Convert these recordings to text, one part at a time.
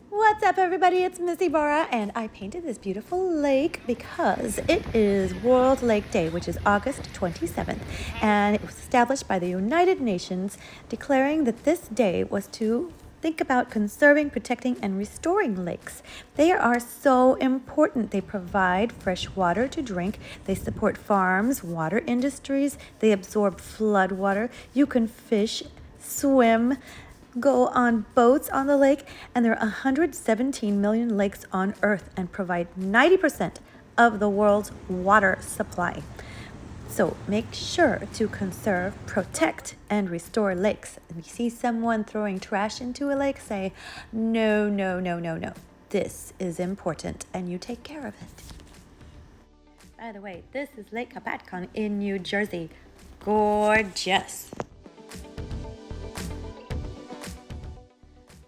What's up, everybody? It's Missy Bara, and I painted this beautiful lake because it is World Lake Day, which is August 27th, and it was established by the United Nations, declaring that this day was to think about conserving, protecting, and restoring lakes. They are so important. They provide fresh water to drink. They support farms, water industries. They absorb flood water. You can fish, swim, go on boats on the lake, and there are 117 million lakes on Earth and provide 90% of the world's water supply. So make sure to conserve, protect, and restore lakes. If you see someone throwing trash into a lake, say, no, no, no, no, no. This is important, and you take care of it. By the way, this is Lake Kapatkan in New Jersey. Gorgeous.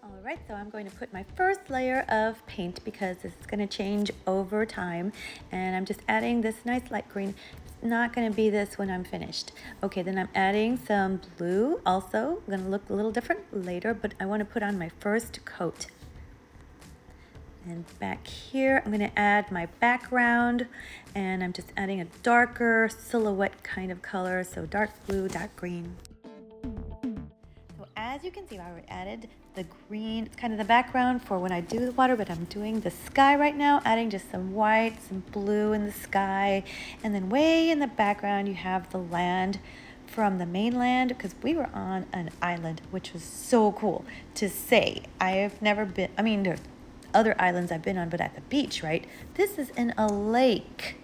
Alright, so I'm going to put my first layer of paint because this is going to change over time, and I'm just adding this nice light green. It's not going to be this when I'm finished. Okay, then I'm adding some blue also. Going to look a little different later, but I want to put on my first coat. And back here, I'm going to add my background, and I'm just adding a darker silhouette kind of color, so dark blue, dark green. So as you can see, I already added the green, it's kind of the background for when I do the water, but I'm doing the sky right now, adding just some white, some blue in the sky, and then way in the background you have the land from the mainland, because we were on an island, which was so cool to say. I have never been, I mean, there's other islands I've been on, but at the beach, right? This is in a lake.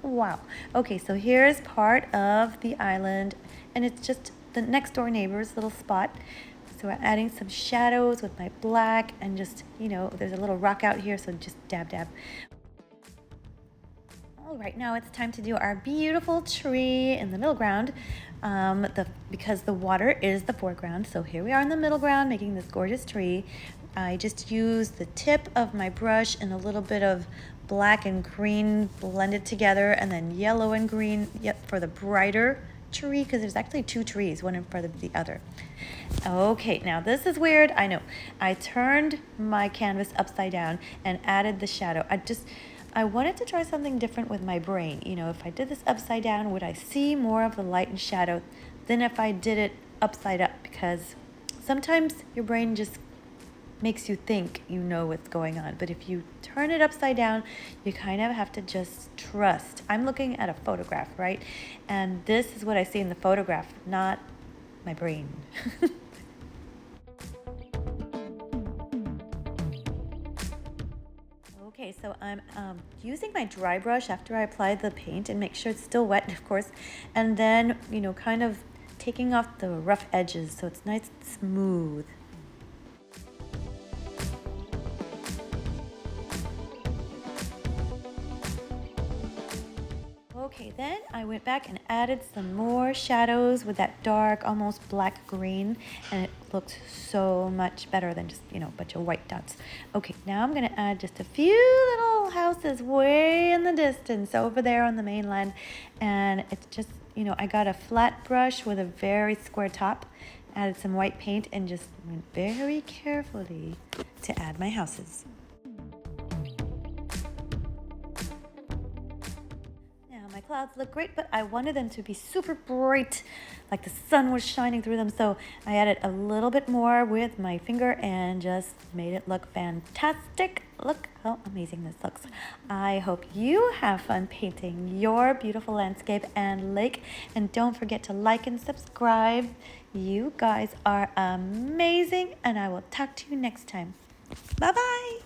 Wow. Okay, so here's part of the island, and it's just the next door neighbor's little spot. So we're adding some shadows with my black, and just, you know, there's a little rock out here, so just dab, dab. All right, now it's time to do our beautiful tree in the middle ground, because the water is the foreground. So here we are in the middle ground making this gorgeous tree. I just used the tip of my brush and a little bit of black and green blended together, and then yellow and green for the brighter tree, because there's actually two trees, one in front of the other. Okay, now this is weird, I know. I turned my canvas upside down and added the shadow. I wanted to try something different with my brain. You know, if I did this upside down, would I see more of the light and shadow than if I did it upside up? Because sometimes your brain just makes you think you know what's going on, but if you turn it upside down, you kind of have to just trust. I'm looking at a photograph, right? And this is what I see in the photograph, not my brain. Okay, so I'm using my dry brush after I apply the paint, and make sure it's still wet, of course, and then, you know, kind of taking off the rough edges so it's nice and smooth. Okay, then I went back and added some more shadows with that dark, almost black green, and it looked so much better than just, you know, a bunch of white dots. Okay, now I'm going to add just a few little houses way in the distance over there on the mainland, and it's just, you know, I got a flat brush with a very square top, added some white paint, and just went very carefully to add my houses. My clouds look great, but I wanted them to be super bright, like the sun was shining through them. So I added a little bit more with my finger and just made it look fantastic. Look how amazing this looks. I hope you have fun painting your beautiful landscape and lake. And don't forget to like and subscribe. You guys are amazing, and I will talk to you next time. Bye-bye.